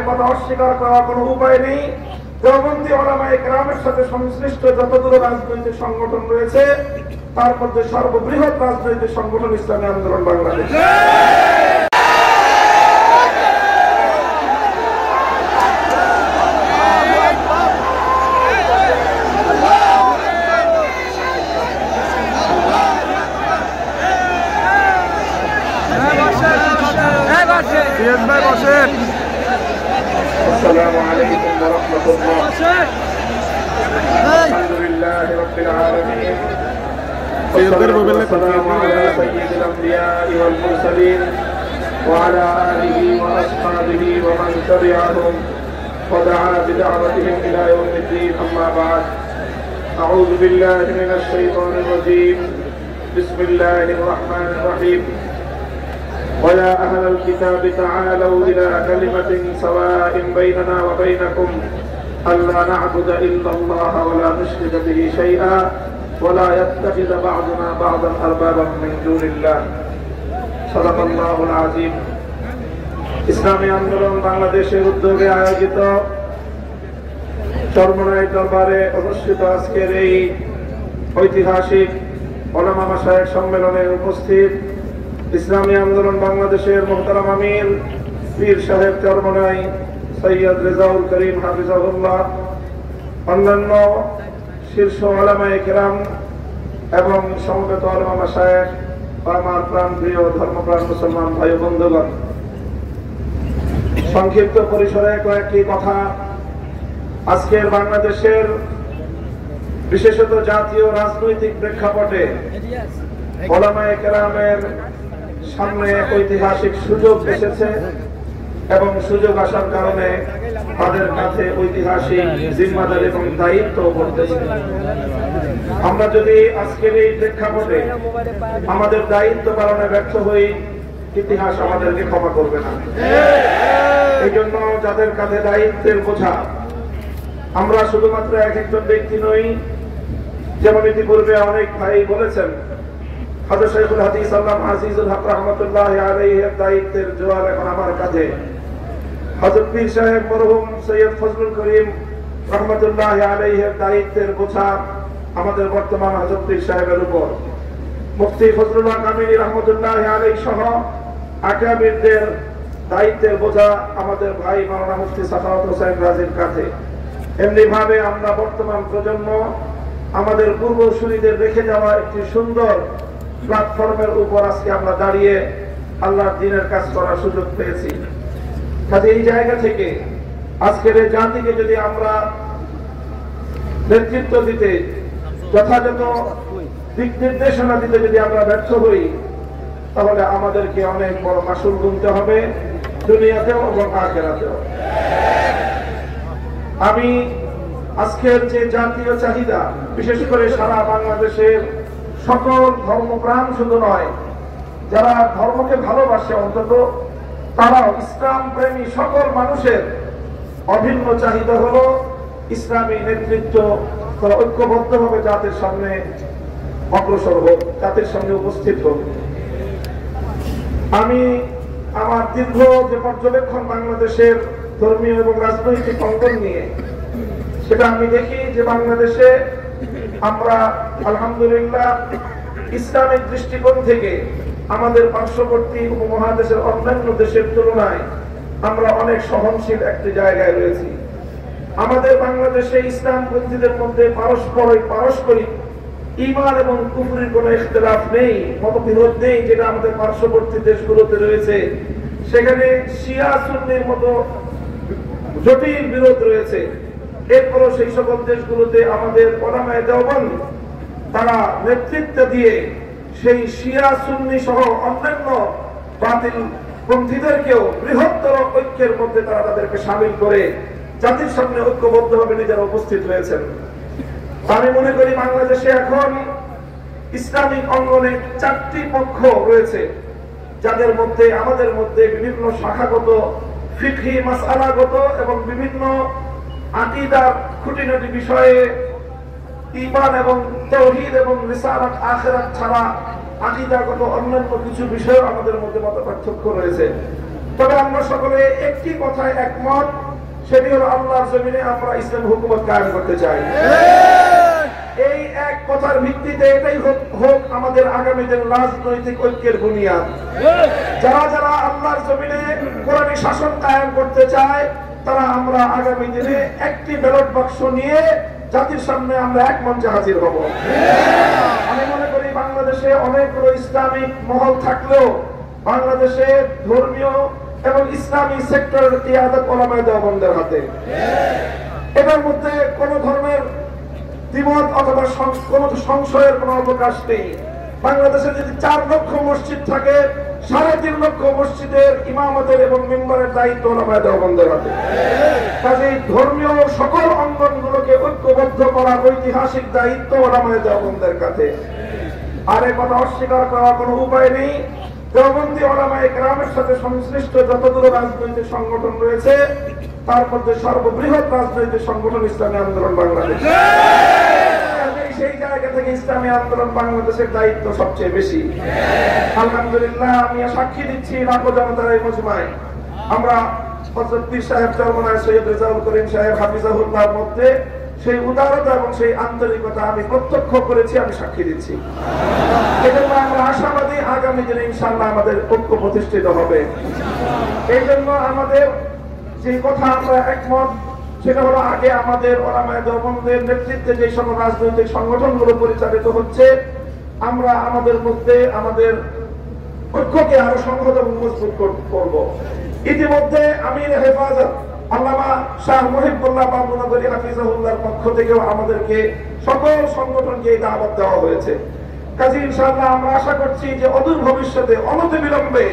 কথা অস্বীকার করার কোনো উপায় নেই। দেওবন্দি উলামায়ে কেরামের সাথে সংশ্লিষ্ট যতগুলো রাজনৈতিক সংগঠন রয়েছে তার মধ্যে সর্ববৃহৎ রাজনৈতিক সংগঠন ইসলামী আন্দোলন বাংলাদেশ। السلام عليكم ورحمة الله. الحمد لله رب العالمين والصلاة والسلام على سيد الأنبياء والمرسلين وعلى آله وأصحابه ومن تبعهم ودعا بدعوتهم إلى يوم الدين. أما بعد، أعوذ بالله من الشيطان الرجيم. بسم الله الرحمن الرحيم. ويا أهل الكتاب تعالوا إلى كلمة سواء بيننا وبينكم ألا نعبد إلا الله ولا نشرك به شيئا ولا يتخذ بعضنا بعضا أربابا من دون الله. صدق الله العظيم. ইসলামী আন্দোলন বাংলাদেশের উদ্যোগে আয়োজিত চরমনাই দরবারে অনুষ্ঠিত আজকের এই ঐতিহাসিক উলামা মাশায়েখ সম্মেলনে উপস্থিত ইসলামী আন্দোলন বাংলাদেশের মুহতারাম আমির পীর সাহেব চরমনাই সৈয়দ রেজাউল করিম হাফিজাহুল্লাহ, অন্যান্য শীর্ষ উলামায়ে কেরাম এবং সমবেত উলামা মাশায়েখ, আমার প্রাণ প্রিয় ধর্মপ্রাণ মুসলমান ভাই বন্ধুগণ, সংক্ষিপ্ত পরিসরে কয়েকটি কথা আজকের বাংলাদেশের বিশেষত জাতীয় রাজনৈতিক প্রেক্ষাপটে উলামায়ে কেরামের সামনে ঐতিহাসিক সুযোগ এসেছে এবং সুযোগ আসার কারণে তাদের কাছে ঐতিহাসিক জিম্মাদারি এবং দায়িত্ব পড়তেছে। আমরা যদি আজকের এই প্রেক্ষাপটে আমাদের দায়িত্ব পালনে ব্যর্থ হই, ইতিহাস আমাদেরকে ক্ষমা করবে না। এই জন্য যাদের কাছে দায়িত্বের বোঝা, আমরা শুধুমাত্র এক একজন ব্যক্তি নই, যেমন ইতিপূর্বে অনেক ভাই বলেছেন, হযরত শাইখুল হাদিস আল্লামা আজিজুল হক রাহমাতুল্লাহি আলাইহির দায়িত্বের জোয়ার এখন আমার কাঁধে। হযরত পীর সাহেব মরহুম সৈয়দ ফজলুল করিম রাহমাতুল্লাহি আলাইহির দায়িত্বের বোঝা আমাদের বর্তমান হযরত পীর সাহেবের উপর। মুফতি ফজলুল হক আমিনী রাহমাতুল্লাহি আলাইহি সহ আকাবিরদের দায়িত্বের বোঝা আমাদের ভাই মাওলানা মুফতি সাখাওয়াত হোসেন রাজীর কাঁধে। এমনি ভাবে আমরা বর্তমান প্রজন্ম আমাদের পূর্বসূরীদের রেখে যাওয়া একটি সুন্দর প্ল্যাটফর্মের উপর আজকে আমরা দাঁড়িয়ে আল্লাহর দ্বীনের কাজ করার সুযোগ পেয়েছি। কাজে এই জায়গা থেকে আজকের এই জাতিকে যদি আমরা নেতৃত্ব দিতে, যথাযথ দিক নির্দেশনা দিতে যদি আমরা ব্যর্থ হই, তাহলে আমাদেরকে অনেক বড় মাসুল গুনতে হবে, দুনিয়াতেও এবং আখিরাতেও। আমি আজকের যে জাতীয় চাহিদা, বিশেষ করে সারা বাংলাদেশের সকল ধর্মপ্রাণ শুধু নয়, যারা ধর্মকে ভালোবাসে অন্তত তারাও ইসলাম প্রেমী সকল মানুষের অভিন্ন চাহিদা হলো ইসলামী নেতৃত্ব তারা ঐক্যবদ্ধভাবে জাতির সামনে অগ্রসর হোক, জাতির সামনে উপস্থিত হোক। আমি আমার দীর্ঘ যে পর্যবেক্ষণ বাংলাদেশের ধর্মীয় এবং রাজনৈতিক অঙ্গন নিয়ে, সেটা আমি দেখি যে বাংলাদেশে আমরা আলহামদুলিল্লাহ ইসলামিক দৃষ্টিকোণ থেকে আমাদের পার্শ্ববর্তী উপমহাদেশের অন্যান্য দেশের তুলনায় আমরা অনেক সহনশীল একটি জায়গায় রয়েছি। আমাদের বাংলাদেশে ইসলামপন্থীদের মধ্যে পারস্পরিক ঈমান এবং কুফরির কোনো ইখতিলাফ নেই, মতবিরোধ নেই, যেটা আমাদের পার্শ্ববর্তী দেশগুলোতে রয়েছে। সেখানে শিয়া সুন্নির মতো জটিল বিরোধ রয়েছে। এরপরও সেই সকল দেশগুলোতে আমাদের উলামায়ে দেওবন্দ তারা নেতৃত্ব দিয়ে সেই শিয়া সুন্নি সহ অন্যান্য বাতিল পন্থীদেরকেও বৃহত্তর ঐক্যের মধ্যে তারা তাদেরকে শামিল করে জাতির সামনে ঐক্যবদ্ধভাবে নিজেরা উপস্থিত হয়েছেন। আমি মনে করি বাংলাদেশে এখন ইসলামিক অঙ্গনে 4টি পক্ষ রয়েছে, যাদের মধ্যে আমাদের মধ্যে বিভিন্ন শাখাগত, ফিকহি মাসআলাগত এবং বিভিন্ন আকীদার খুঁটিনাটি বিষয়ে ঈমান এবং তাওহীদ এবং রিসালাত আখিরাত ছাড়া আকীদাগত অন্যান্য কিছু বিষয় আমাদের মধ্যে মতপার্থক্য রয়েছে। তবে আমরা সকলে একটি কথায় একমত, সেটি হলো আল্লাহর জমিনে আমরা ইসলামী হুকুমত কায়েম করতে চাই। এই এক কথার ভিত্তিতে এটাই হোক আমাদের আগামী দিন রাজনৈতিক ঐক্যের বুনিয়াদ। যারা যারা আল্লাহর জমিনে কোরআনী শাসন কায়েম করতে চায় তারা আমরা আগামী দিনে একটি ব্যালট বাক্স নিয়ে জাতির সামনে আমরা এক মঞ্চে হাজির হব। আমি মনে করি বাংলাদেশে অনেকগুলো ইসলামিক মহল থাকলেও বাংলাদেশে ধর্মীয় এবং ইসলামী সেক্টরের কিয়াদত উলামায়ে দেওবন্দের হাতে। এটার মধ্যে কোন ধরনের দ্বিমত অথবা কোন সংশয়ের কোন অবকাশ নেই। বাংলাদেশে যদি 4 লক্ষ মসজিদ থাকে, 3.5 লক্ষ মসজিদের ইমামতের এবং মেম্বারের দায়িত্ব উলামায়ে দেওবন্দের হাতে। কাজেই ধর্মীয় সকল অঙ্গনগুলোকে ঐক্যবদ্ধ করার ঐতিহাসিক দায়িত্ব উলামায়ে দেওবন্দের কাছে। আর এ কথা অস্বীকার করার কোনো উপায় নেই। দেওবন্দি উলামায়ে কেরামের সাথে সংশ্লিষ্ট যতগুলো রাজনৈতিক সংগঠন রয়েছে তার মধ্যে সর্ববৃহৎ রাজনৈতিক সংগঠন ইসলামী আন্দোলন বাংলাদেশ। সেই জায়গা থেকে ইসলামী আন্দোলন বাংলাদেশের দায়িত্ব সবচেয়ে বেশি। আলহামদুলিল্লাহ, আমি সাক্ষী দিচ্ছি লাখো জনতার এই মজমায় আমরা হযরত পীর সাহেব চরমনায় সৈয়দ রেজাউল করিম সাহেব হাফিজাহুল্লাহর মধ্যে সেই উদারতা এবং সেই আন্তরিকতা আমি প্রত্যক্ষ করেছি, আমি সাক্ষী দিচ্ছি। এজন্য আমরা আশাবাদী আগামী দিনে ইনশাআল্লাহ আমাদের ঐক্য প্রতিষ্ঠিত হবে। এই জন্য আমাদের যে কথা আমরা একমত সেটা হলো আগে আমাদের উলামায়ে দেওবন্দের নেতৃত্বে যে সকল রাজনৈতিক সংগঠনগুলো পরিচালিত হচ্ছে আমরা আমাদের মধ্যে আমাদের ঐক্যকে আরো সংহত এবং মজবুত করব। ইতিমধ্যে আমির হেফাজত আল্লামা শাহ মুহিবুল্লাহ বাবুনগরী হাফিজাহুল্লাহর পক্ষ থেকেও আমাদেরকে সকল সংগঠনকে এই দাওয়াত দেওয়া হয়েছে। কাজী ইনশাআল্লাহ আমরা আশা করছি যে অদূর ভবিষ্যতে অনতিবিলম্বে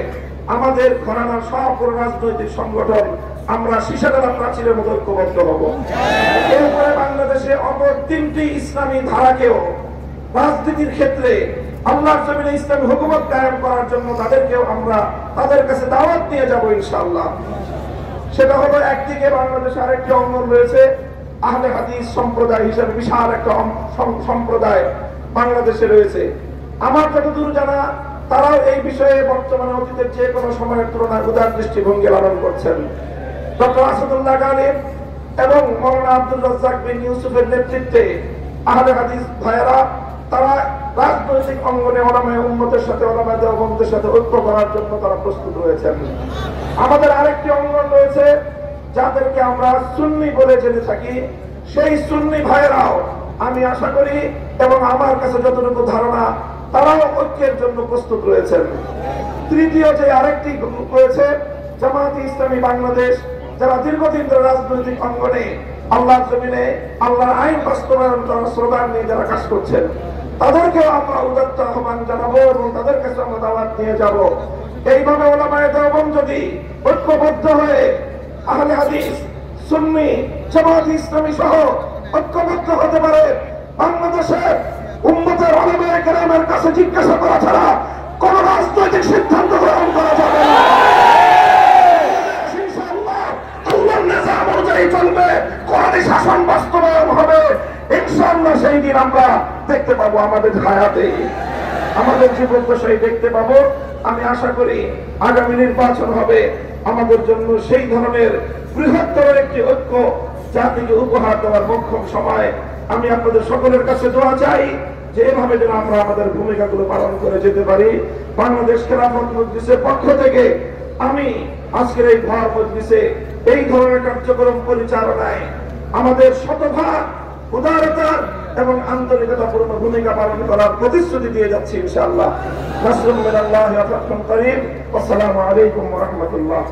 আমাদের ঘরানার সব রাজনৈতিক সংগঠন আমরা সীসাতলা প্রাচীরের মতো ঐক্যবদ্ধ হব। এরপরে বাংলাদেশে অপর 3টি ইসলামী ধারাকেও রাজনীতির ক্ষেত্রে আল্লাহর জমিনে ইসলামী হুকুমত কায়েম করার জন্য তাদেরকেও আমরা তাদের কাছে দাওয়াত নিয়ে যাব ইনশাআল্লাহ। সেটা হলো একদিকে বাংলাদেশে আরেকটি অঙ্গন রয়েছে আহলে হাদিস সম্প্রদায় হিসেবে বিশাল একটা সম্প্রদায় বাংলাদেশে রয়েছে। আমার যতদূর জানা তারাও এই বিষয়ে বর্তমানে অতীতের যে কোনো সময়ের তুলনায় উদার দৃষ্টিভঙ্গি লালন করছেন। ডক্টর আসাদুল্লাহ গালিব এবং মওলানা আব্দুর রাজ্জাক বিন ইউসুফের নেতৃত্বে আহলে হাদিস ভাইয়েরা তারা রাজনৈতিক অঙ্গনে উলামায়ে উম্মতের সাথে উলামায়ে দেওবন্দের সাথে ঐক্য করার জন্য তারা প্রস্তুত রয়েছেন। আমাদের আরেকটি অঙ্গন রয়েছে যাদেরকে আমরা সুন্নি বলে জেনে থাকি, সেই সুন্নি ভাইয়েরাও আমি আশা করি এবং আমার কাছে যতটুকু ধারণা তারাও ঐক্যের জন্য প্রস্তুত রয়েছেন। তৃতীয় যে আরেকটি গ্রুপ রয়েছে জামায়াতে ইসলামী বাংলাদেশ, যারা দীর্ঘদিন ধরে রাজনৈতিক অঙ্গনে আল্লাহর জমিনে আল্লাহর আইন বাস্তবায়ন করার স্লোগান নিয়ে যারা কাজ করছেন তাদেরকেও আমরা উদাত্ত আহ্বান জানাবো এবং তাদের কাছে আমরা দাওয়াত নিয়ে যাব। এইভাবে উলামায়ে দেওবন্দ যদি ঐক্যবদ্ধ হয়ে আহলে হাদিস সুন্নি জামায়াতে ইসলামী সহ ঐক্যবদ্ধ হতে পারে, বাংলাদেশের উম্মতের উলামায়ে কেরামের কাছে জিজ্ঞাসা করা ছাড়া কোন রাজনৈতিক সিদ্ধান্ত গ্রহণ করা যাবে না। ইনশাআল্লাহ আল্লাহর নিজাম অনুযায়ী চলবে, কোরআনী শাসন বাস্তবায়ন হবে। ইনশাআল্লাহ সেই দিন আমরা দেখতে পাবো আমাদের হায়াতে, আমাদের জীবদ্দশায় দেখতে পাবো। আমি আশা করি আগামী নির্বাচন হবে আমাদের জন্য সেই ধরনের বৃহত্তর একটি ঐক্য জাতিকে উপহার দেওয়ার মোক্ষম সময়। আমি আপনাদের সকলের কাছে দোয়া চাই যে এভাবে যেন আমরা আমাদের ভূমিকাগুলো পালন করে যেতে পারি। বাংলাদেশ খেলাফত মজলিসের পক্ষ থেকে আমি আজকের এই ঘর মজলিসে এই ধরনের কার্যক্রম পরিচালনায় আমাদের শতভাগ উদারতার এবং আন্তরিকতাপূর্ণ ভূমিকা পালন করার প্রতিশ্রুতি দিয়ে যাচ্ছি ইনশাআল্লাহ। নাসরুম মিনাল্লাহি ওয়া ফাতহুন করিম। আসসালামু আলাইকুম ওয়া রাহমাতুল্লাহ।